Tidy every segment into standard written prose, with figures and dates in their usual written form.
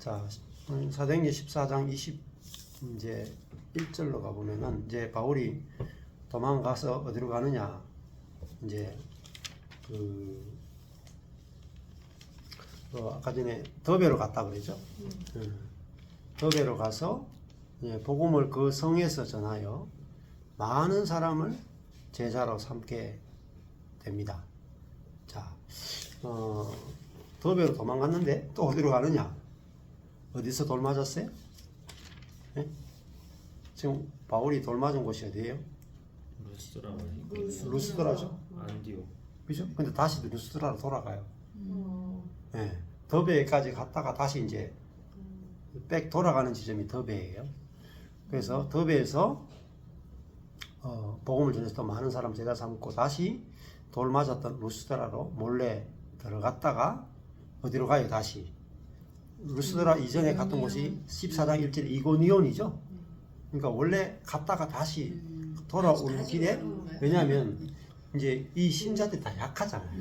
자, 사도행전 14장 이제 1절로 가보면은 이제 바울이 도망가서 어디로 가느냐, 이제 아까 전에 더베로 갔다 그러죠. 더베로 가서 복음을 그 성에서 전하여 많은 사람을 제자로 삼게 됩니다. 자, 더베로 도망갔는데 또 어디로 가느냐? 어디서 돌 맞았어요? 네? 지금 바울이 돌 맞은 곳이 어디예요? 루스드라죠. 안디오. 그죠? 근데 다시 루스드라로 돌아가요. 네. 더베까지 갔다가 다시 이제 백 돌아가는 지점이 더베예요. 그래서 더베에서 복음을 전해서 또 많은 사람 제자 삼고 다시 돌 맞았던 루스드라로 몰래 들어갔다가 어디로 가요? 다시 루스드라 이전에 갔던 곳이 14장 1절 이고니온이죠. 그러니까 원래 갔다가 다시 돌아오는 길에, 왜냐하면 이제 이 신자들이 다 약하잖아요.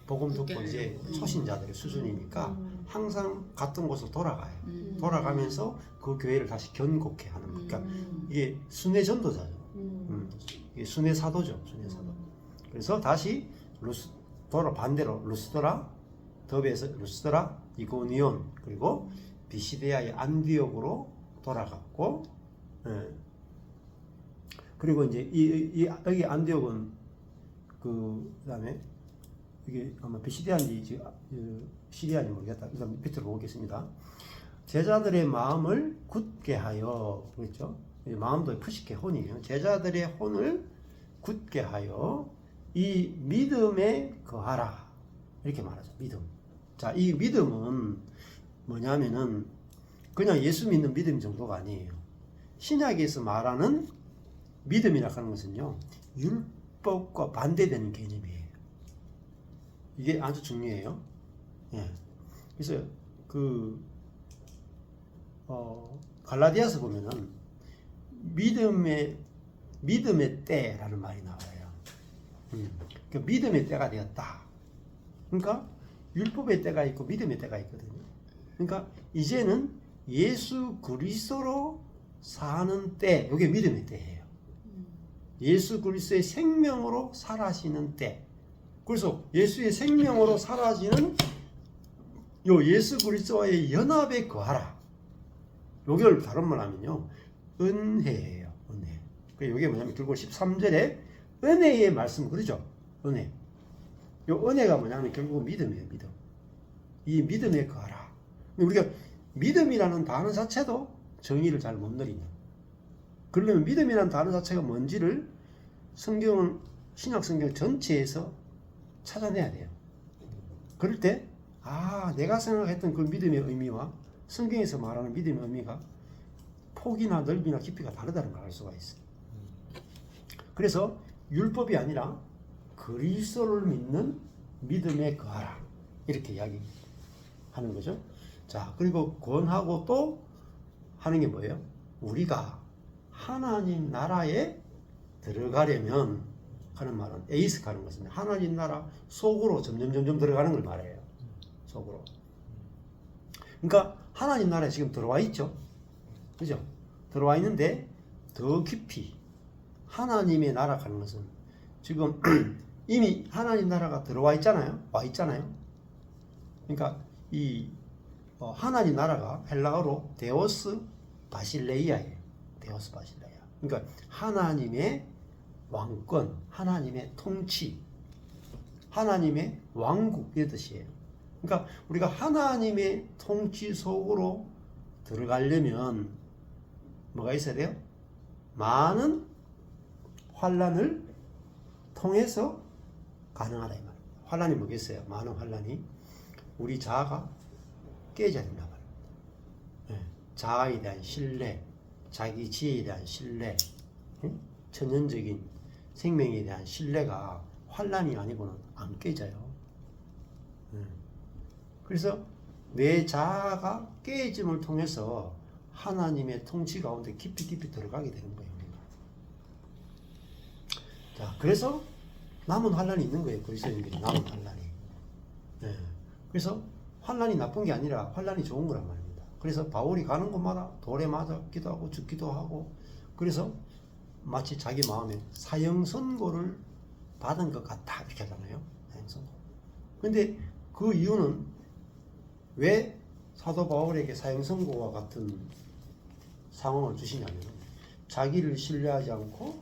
복음 듣고 이제 초신자들의 수준이니까 항상 갔던 곳으로 돌아가요. 돌아가면서 그 교회를 다시 견고케 하는, 그러니까 이게 순회 전도자죠. 이게 순회 사도죠. 순회 사도. 그래서 다시 반대로 루스드라, 더베에서 루스드라, 이고니온, 그리고 비시데아의 안디옥으로 돌아갔고, 그리고 이제 여기 안디옥은 그다음에 이게 아마 비시데아인지 시리아인지 모르겠다. 일단 밑으로 보겠습니다. 제자들의 마음을 굳게 하여, 그렇죠? 마음도 푸시케 혼이에요. 제자들의 혼을 굳게 하여 이 믿음에 거하라, 이렇게 말하죠. 믿음. 자, 이 믿음은 뭐냐면은 그냥 예수 믿는 믿음 정도가 아니에요. 신약에서 말하는 믿음이라고 하는 것은요, 율법과 반대되는 개념이에요. 이게 아주 중요해요. 예. 그래서 갈라디아서 보면은 믿음의 때라는 말이 나와요. 그 믿음의 때가 되었다. 그러니까 율법의 때가 있고 믿음의 때가 있거든요. 그러니까 이제는 예수 그리스도로 사는 때, 이게 믿음의 때예요. 예수 그리스도의 생명으로 살아시는 때. 그래서 예수의 생명으로 사라지는 요 예수 그리스도와의 연합에 거하라. 요걸 다른 말 하면요, 은혜예요. 은혜. 이게 뭐냐면 결국 13절에 은혜의 말씀, 그러죠? 은혜. 요 은혜가 뭐냐면 결국 믿음이에요. 믿음. 이 믿음에 거하라. 우리가 믿음이라는 단어 자체도 정의를 잘 못 내리냐. 그러려면 믿음이라는 단어 자체가 뭔지를 신약 성경 전체에서 찾아내야 돼요. 그럴 때 내가 생각했던 그 믿음의 의미와 성경에서 말하는 믿음의 의미가 폭이나 넓이나 깊이가 다르다는 걸 알 수가 있어요. 그래서 율법이 아니라 그리스도를 믿는 믿음에 거하라, 이렇게 이야기하는 거죠. 자, 그리고 권하고 또 하는 게 뭐예요? 우리가 하나님 나라에 들어가려면 하는 말은 에이스 가는 것은 하나님 나라 속으로 점점 들어가는 걸 말해요. 속으로. 그러니까 하나님 나라에 지금 들어와 있죠. 그죠? 들어와 있는데 더 깊이 하나님의 나라 가는 것은 지금 이미 하나님 나라가 들어와 있잖아요. 와 있잖아요. 그러니까 이 하나님 나라가 헬라어로 데오스 바실레이아예요. 데오스 바실레이아. 그러니까 하나님의 왕권, 하나님의 통치, 하나님의 왕국, 이런 뜻이에요. 그러니까 우리가 하나님의 통치 속으로 들어가려면 뭐가 있어야 돼요? 많은 환난을 통해서 가능하다, 이 말이에요. 환난이 뭐겠어요? 많은 환난이 우리 자아가 깨져야 된단 말입니다. 자아에 대한 신뢰, 자기 지혜에 대한 신뢰, 천연적인 생명에 대한 신뢰가 환난이 아니고는 안 깨져요. 그래서 내 자아가 깨짐을 통해서 하나님의 통치 가운데 깊이 들어가게 되는 거예요. 우리가. 자, 그래서 남은 환난이 있는 거예요. 그리스도인들이 남은 환난이. 그래서 환난이 나쁜 게 아니라 환난이 좋은 거란 말입니다. 그래서 바울이 가는 곳마다 돌에 맞았기도 하고 죽기도 하고, 그래서 마치 자기 마음에 사형 선고를 받은 것 같다 이렇게 하잖아요. 사형 선고. 근데 그 이유는 왜 사도 바울에게 사형 선고와 같은 상황을 주시냐면, 자기를 신뢰하지 않고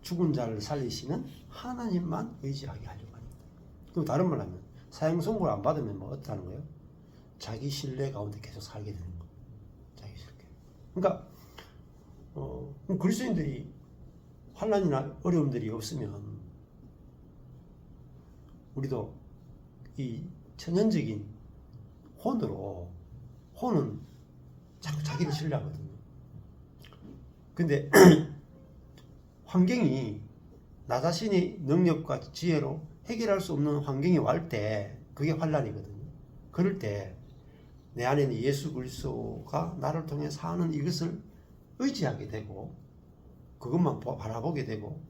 죽은 자를 살리시는 하나님만 의지하게 하려고 합니다. 그럼 다른 말로 하면 사형 선고를 안 받으면 뭐 어떻다는 거예요? 자기 신뢰 가운데 계속 살게 되는 거예요. 자기 신뢰. 그러니까 그리스도인들이 환난이나 어려움들이 없으면 우리도 이 천연적인 혼은 자꾸 자기를 신뢰하거든요. 근데 환경이 나 자신의 능력과 지혜로 해결할 수 없는 환경이 올 때 그게 환난이거든요. 그럴 때 내 안에는 예수 그리스도가 나를 통해 사는 이것을 의지하게 되고 그것만 바라보게 되고,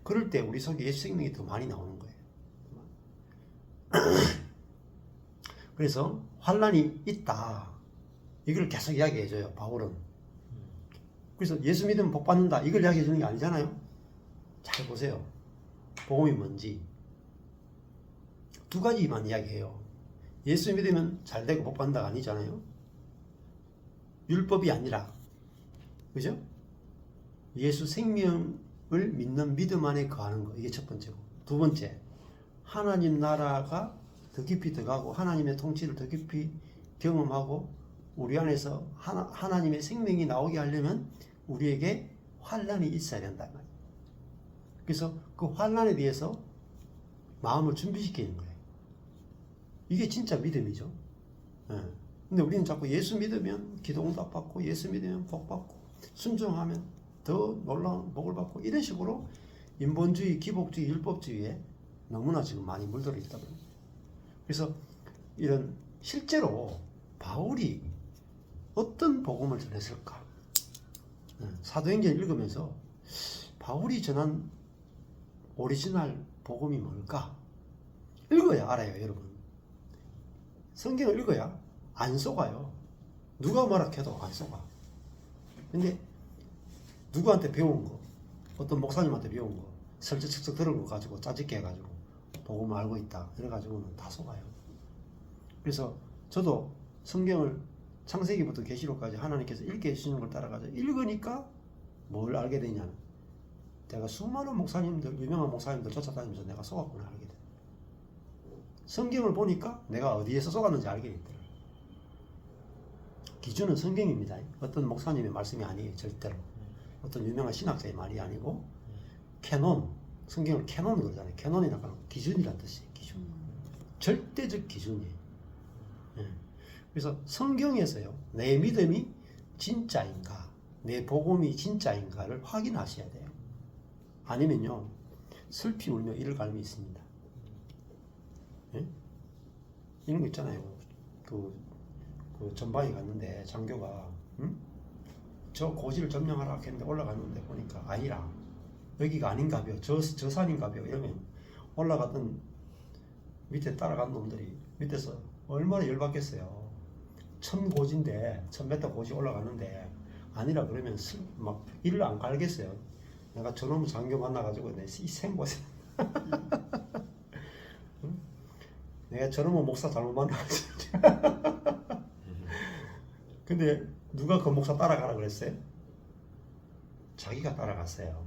그럴 때 우리 속에 예수 생명이 더 많이 나오는 거예요. 그래서 환난이 있다, 이걸 계속 이야기해줘요, 바울은. 그래서 예수 믿으면 복 받는다, 이걸 이야기해주는 게 아니잖아요. 잘 보세요. 복음이 뭔지 두 가지만 이야기해요. 예수 믿으면 잘 되고 복 받는다가 아니잖아요. 율법이 아니라, 그죠? 예수 생명을 믿는 믿음 안에 거하는 거, 이게 첫 번째고, 두 번째, 하나님 나라가 더 깊이 들어가고 하나님의 통치를 더 깊이 경험하고 우리 안에서 하나님의 생명이 나오게 하려면 우리에게 환난이 있어야 된단 말이에요. 그래서 그 환난에 대해서 마음을 준비시키는 거예요. 이게 진짜 믿음이죠. 근데 우리는 자꾸 예수 믿으면 기도응답 받고, 예수 믿으면 복 받고, 순종하면 더 놀라운 복을 받고, 이런 식으로 인본주의, 기복주의, 율법주의에 너무나 지금 많이 물들어 있다고 합니다. 그래서 이런 실제로 바울이 어떤 복음을 전했을까? 사도행전 읽으면서 바울이 전한 오리지널 복음이 뭘까? 읽어야 알아요, 여러분. 성경을 읽어야 안 속아요. 누가 뭐라 해도 안 속아. 근데 누구한테 배운 거, 어떤 목사님한테 배운 거, 설득 들은 거 가지고 짜집게 해가지고 복음을 알고 있다 이래가지고는 다 속아요. 그래서 저도 성경을 창세기부터 계시록까지 하나님께서 읽게 해주시는 걸 따라가지고 읽으니까 뭘 알게 되냐면, 내가 수많은 목사님들, 유명한 목사님들 쫓아다니면서 내가 속았구나 알게 돼. 성경을 보니까 내가 어디에서 속았는지 알게 됐더라고요. 기준은 성경입니다. 어떤 목사님의 말씀이 아니에요, 절대로. 어떤 유명한 신학자의 말이 아니고, 캐논, 성경을 캐논으로 그러잖아요. 캐논이라는 건 기준이란 뜻이에요. 기준. 절대적 기준이에요. 그래서 성경에서요, 내 믿음이 진짜인가, 내 복음이 진짜인가를 확인하셔야 돼요. 아니면요, 슬피 울며 이를 갈미 있습니다. 이런 거 있잖아요. 그 전방에 갔는데 장교가 저 고지를 점령하라 했는데 올라갔는데 보니까 아니라 여기가 아닌가벼, 저 산인가벼 이러면 올라갔던 밑에 따라간 놈들이 밑에서 얼마나 열받겠어요. 1000고지인데 1000m 고지 올라갔는데 아니라 그러면 막 이를 안 갈겠어요. 내가 저놈 장교 만나가지고 내 이 생고생 내가 저놈의 목사 잘못 만나가지고 근데 누가 그 목사 따라가라 그랬어요? 자기가 따라갔어요.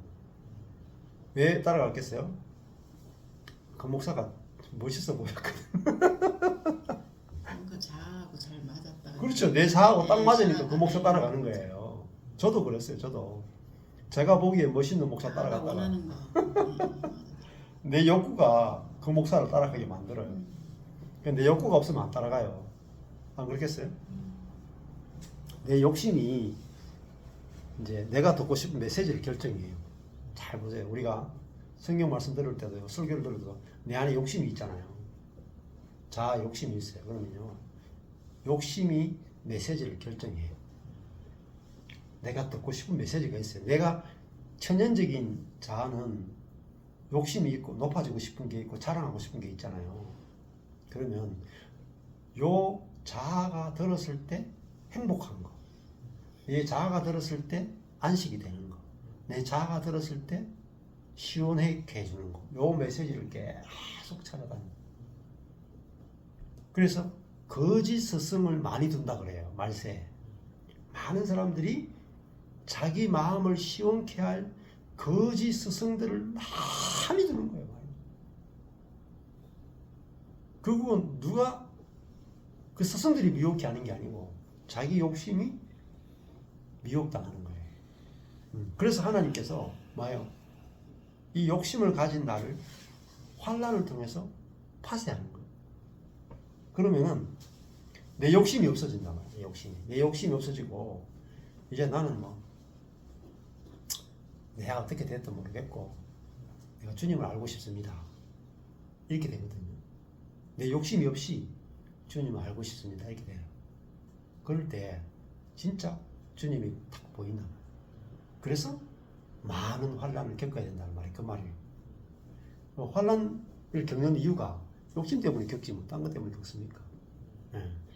왜 따라갔겠어요? 그 목사가 멋있어 보였거든. 뭔가 자하고 잘 맞았다. 그렇죠. 내 자하고 딱 맞으니까 그 목사 따라가는 거예요. 저도 그랬어요. 저도 제가 보기에 멋있는 목사 따라갔다가 내 욕구가 그 목사를 따라가게 만들어요. 내 욕구가 없으면 안 따라가요. 안 그렇겠어요? 내 욕심이 이제 내가 듣고 싶은 메시지를 결정해요. 잘 보세요. 우리가 성경 말씀 들을 때도요, 설교를 들을 때도 내 안에 욕심이 있잖아요. 자아 욕심이 있어요. 그러면요, 욕심이 메시지를 결정해요. 내가 듣고 싶은 메시지가 있어요. 내가 천연적인 자아는 욕심이 있고 높아지고 싶은 게 있고 자랑하고 싶은 게 있잖아요. 그러면 요 자아가 들었을 때 행복한 거. 내 자아가 들었을 때 안식이 되는 거. 내 자아가 들었을 때 시원하게 해주는 거. 요 메시지를 계속 찾아다니는 거. 그래서 거짓 스승을 많이 둔다 그래요. 말세에. 많은 사람들이 자기 마음을 시원케 할 거짓 스승들을 많이 두는 거예요. 결국은 누가 그 스승들이 미혹게 하는 게 아니고 자기 욕심이 미혹당하는 거예요. 그래서 하나님께서 뭐예요? 이 욕심을 가진 나를 환난을 통해서 파쇄하는 거예요. 그러면은 내 욕심이 없어진단 말이에요. 내 욕심이 없어지고 이제 나는 뭐 내가 어떻게 됐든 모르겠고 내가 주님을 알고 싶습니다. 이렇게 되거든요. 내 욕심이 없이 주님을 알고 싶습니다. 이렇게 돼요. 그럴 때 진짜 주님이 탁 보인단 말이에요. 그래서 많은 환난을 겪어야 된다는 말이에요. 그 말이에요. 환난을 겪는 이유가 욕심 때문에 겪지 뭐 딴 것 때문에 겪습니까?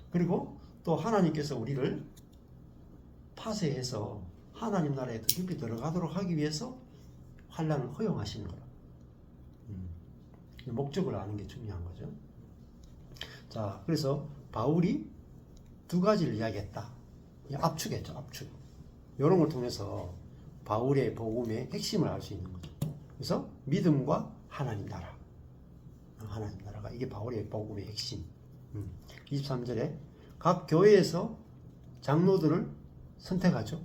그리고 또 하나님께서 우리를 파쇄해서 하나님 나라에 더 깊이 들어가도록 하기 위해서 환난을 허용하시는 거라. 목적을 아는 게 중요한 거죠. 자, 그래서 바울이 두 가지를 이야기했다. 압축했죠, 압축. 이런 걸 통해서 바울의 복음의 핵심을 알 수 있는 거죠. 그래서 믿음과 하나님 나라. 하나님 나라가 이게 바울의 복음의 핵심. 23절에 각 교회에서 장로들을 선택하죠.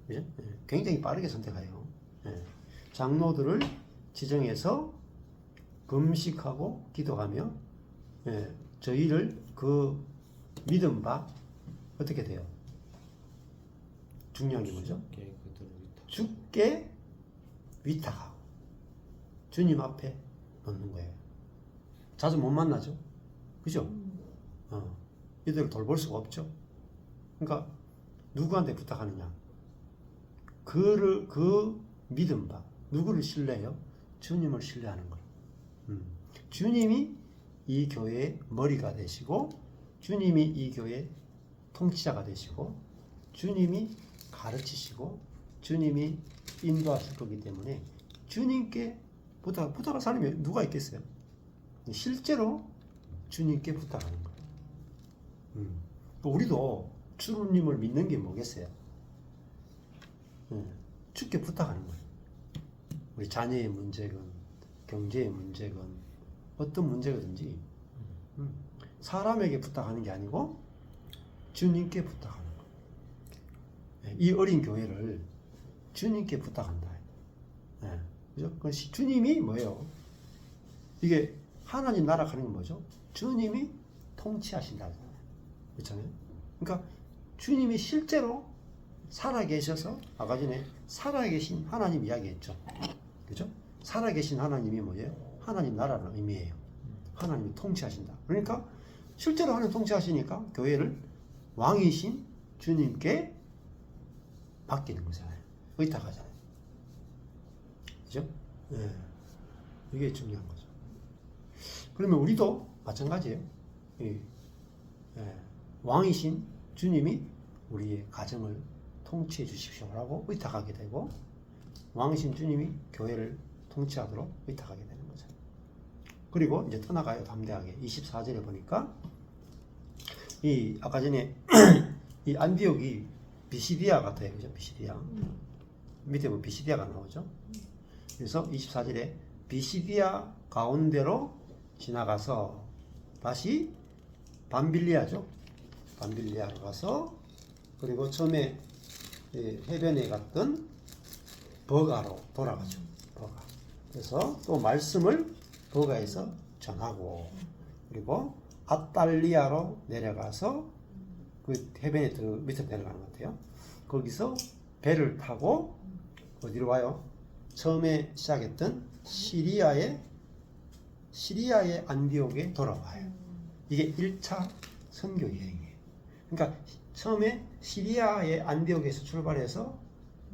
그죠? 굉장히 빠르게 선택해요. 장로들을 지정해서 금식하고 기도하며 저희를 그 믿음 바 어떻게 돼요? 중요한 게 뭐죠? 주께 위탁하고 주님 앞에 놓는 거예요. 자주 못 만나죠? 그죠? 이들을 돌볼 수가 없죠. 그러니까 누구한테 부탁하느냐? 그 믿음 바 누구를 신뢰해요? 주님을 신뢰하는 거예요. 주님이 이 교회의 머리가 되시고 주님이 이 교회의 통치자가 되시고 주님이 가르치시고 주님이 인도하실 거기 때문에 주님께 부탁할 사람이 누가 있겠어요? 실제로 주님께 부탁하는 거예요. 우리도 주님을 믿는 게 뭐겠어요? 주께 부탁하는 거예요. 우리 자녀의 문제건 경제의 문제건 어떤 문제든지 사람에게 부탁하는 게 아니고 주님께 부탁하는 거예요. 이 어린 교회를 주님께 부탁한다. 그죠? 주님이 뭐예요? 이게 하나님 나라 가는 건 뭐죠? 주님이 통치하신다. 그렇잖아요. 그러니까 주님이 실제로 살아계셔서 아까 전에 살아계신 하나님 이야기했죠. 그죠? 살아계신 하나님이 뭐예요? 하나님 나라는 의미예요. 하나님이 통치하신다. 그러니까 실제로 하나님 통치하시니까 교회를 왕이신 주님께 맡기는 거잖아요. 의탁하잖아요. 그죠? 이게 중요한 거죠. 그러면 우리도 마찬가지예요. 왕이신 주님이 우리의 가정을 통치해 주십시오라고 의탁하게 되고 왕이신 주님이 교회를 통치하도록 의탁하게 되는 거죠. 그리고 이제 떠나가요. 담대하게 24절에 보니까 이 아까 전에 이 안디옥이 비시디아 같아요. 그죠? 비시디아. 밑에 보면 비시디아가 나오죠. 그래서 24절에 비시디아 가운데로 지나가서 다시 밤빌리아죠. 밤빌리아로 가서 그리고 처음에 해변에 갔던 버가로 돌아가죠. 버가. 그래서 또 말씀을 버가에서 전하고 그리고 아달리아로 내려가서 그 해변에 밑에 내려가는 것 같아요. 거기서 배를 타고 어디로 와요? 처음에 시작했던 시리아의 안디옥에 돌아와요. 이게 1차 선교 여행이에요. 그러니까 처음에 시리아의 안디옥에서 출발해서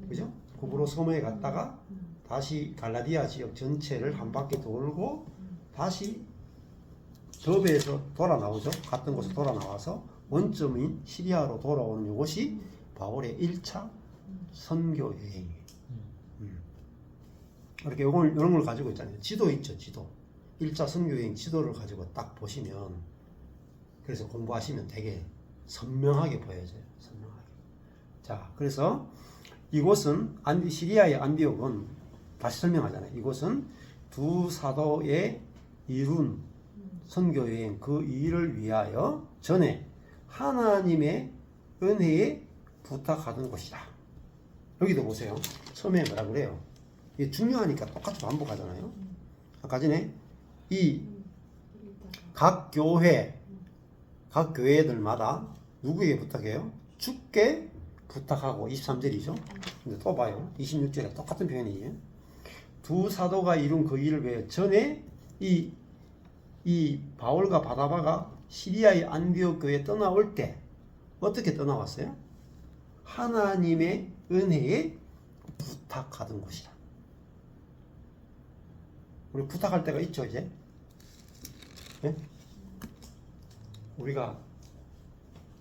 그죠? 구브로 소모에 갔다가 다시 갈라디아 지역 전체를 한 바퀴 돌고 다시 더베에서 돌아 나오죠. 갔던 곳에서 돌아 나와서 원점인 시리아로 돌아오는 이것이 바울의 1차 선교 여행이에요. 이렇게 이런 걸 가지고 있잖아요. 지도 있죠, 지도. 1차 선교 여행 지도를 가지고 딱 보시면, 그래서 공부하시면 되게 선명하게 보여져요. 선명하게. 자, 그래서 이곳은 시리아의 안디옥은 다시 설명하잖아요. 이곳은 두 사도의 이룬 선교 여행 그 일을 위하여 전에 하나님의 은혜에 부탁하던 곳이다. 여기도 보세요. 처음에 뭐라 그래요? 이게 중요하니까 똑같이 반복하잖아요. 아까 전에 이 각 교회들마다 누구에게 부탁해요? 주께 부탁하고 23절이죠. 근데 또 봐요. 26절에 똑같은 표현이에요. 두 사도가 이룬 그 일을 위해 전에 이 바울과 바나바가 시리아의 안디옥 교회에 떠나올 때 어떻게 떠나왔어요? 하나님의 은혜에 부탁하던 곳이다. 우리 부탁할 때가 있죠, 이제. 네? 우리가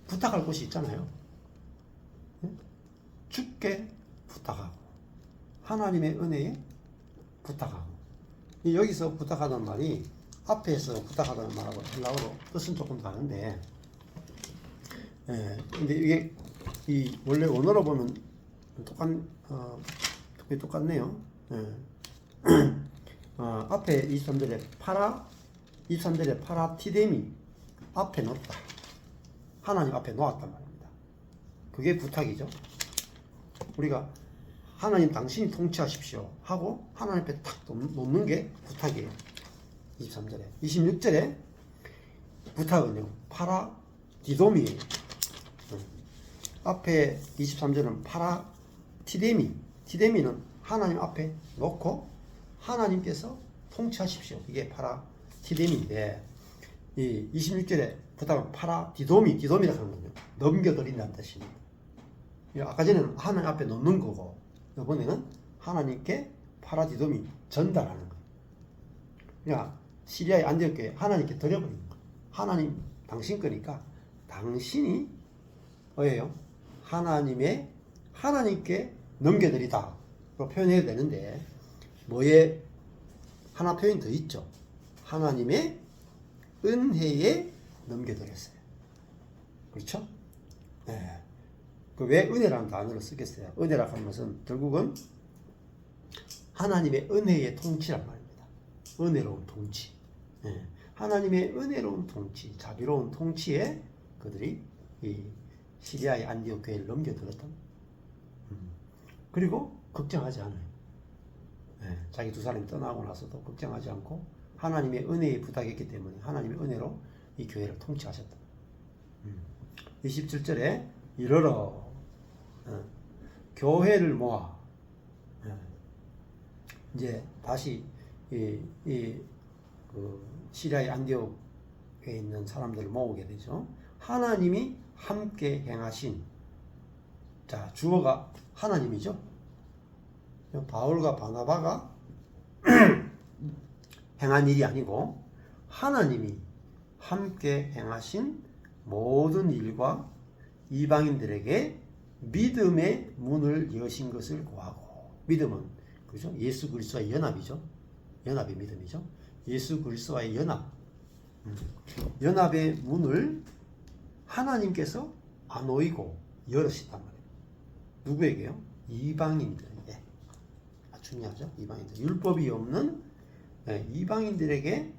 부탁할 곳이 있잖아요. 네? 주께 부탁하고 하나님의 은혜에 부탁하고. 여기서 부탁하는 말이 앞에서 부탁하다는 말하고 헬라어로 뜻은 조금 다른데, 근데 이게 이 원래 원어로 보면 똑같네요. 앞에 23절에 파라티데미 앞에 놓다. 하나님 앞에 놓았단 말입니다. 그게 부탁이죠. 우리가 하나님 당신이 통치하십시오 하고 하나님 앞에 탁 놓는 게 부탁이에요. 23절에. 26절에 부탁은요, 파라디돔이에요. 앞에 23절은 티데미는 하나님 앞에 놓고 하나님께서 통치하십시오. 이게 파라티데미인데, 이 26절에 부탁은 디돔이라고 하는 거죠. 넘겨드린다는 뜻입니다. 아까 전에는 하나님 앞에 놓는 거고, 이번에는 하나님께 파라디돔이 전달하는 거예요. 그러니까 시리아의 안디옥 교회 하나님께 드려버리는 거예요. 하나님 당신 거니까 당신이 뭐예요? 하나님께 넘겨드리다 표현해야 되는데, 뭐에 하나 표현 더 있죠. 하나님의 은혜에 넘겨드렸어요. 그렇죠? 네. 왜 은혜라는 단어를 쓰겠어요? 은혜라고 하는 것은 결국은 하나님의 은혜의 통치란 말입니다. 은혜로운 통치. 네. 하나님의 은혜로운 통치, 자비로운 통치에 그들이 이 시리아의 안디옥 교회를 넘겨들었던. 그리고 걱정하지 않아요. 네. 자기 두 사람이 떠나고 나서도 걱정하지 않고 하나님의 은혜에 부탁했기 때문에 하나님의 은혜로 이 교회를 통치하셨다. 27절에 이르러 교회를 모아. 이제 다시 시리아의 안디옥에 있는 사람들을 모으게 되죠. 하나님이 함께 행하신, 자, 주어가 하나님이죠. 바울과 바나바가 행한 일이 아니고 하나님이 함께 행하신 모든 일과 이방인들에게 믿음의 문을 여신 것을 고하고. 믿음은 그죠? 예수 그리스도와의 연합이죠. 연합의 믿음이죠. 예수 그리스도와의 연합. 연합의 문을 하나님께서 안 오이고 열으셨단 말이에요. 누구에게요? 이방인들에게. 중요하죠. 이방인들. 율법이 없는 이방인들에게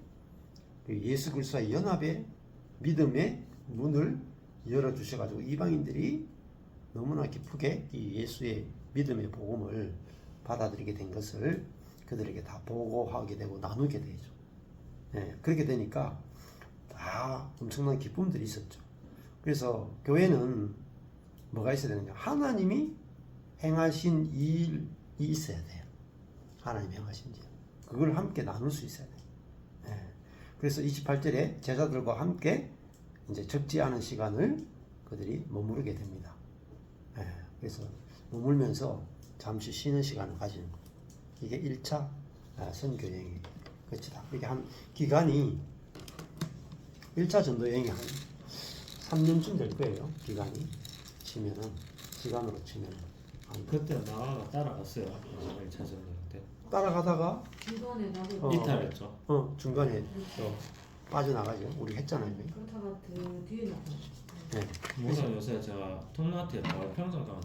예수 그리스도와의 연합의 믿음의 문을 열어주셔가지고 이방인들이 너무나 기쁘게 이 예수의 믿음의 복음을 받아들이게 된 것을 그들에게 다 보고하게 되고 나누게 되죠. 그렇게 되니까 다 엄청난 기쁨들이 있었죠. 그래서 교회는 뭐가 있어야 되느냐? 하나님이 행하신 일이 있어야 돼요. 하나님이 행하신 일. 그걸 함께 나눌 수 있어야 돼요. 그래서 28절에 제자들과 함께 이제 적지 않은 시간을 그들이 머무르게 됩니다. 그래서 머물면서 잠시 쉬는 시간을 가지는 거예요. 이게 1차 선교 여행의 끝이다. 이게 한 기간이 1차 전도 여행이 한 3년쯤 될 거예요. 기간이 치면은 시간으로 치면 그때 나가가 따라갔어요. 마지막에 찾아올 때 따라가다가 중간에 나도 이탈했죠. 중간에 또 빠져나가죠. 우리 했잖아요. 그렇다가 그 뒤에 나가. 네. 무슨 요새 제가 톰나트에 가을 평상 가면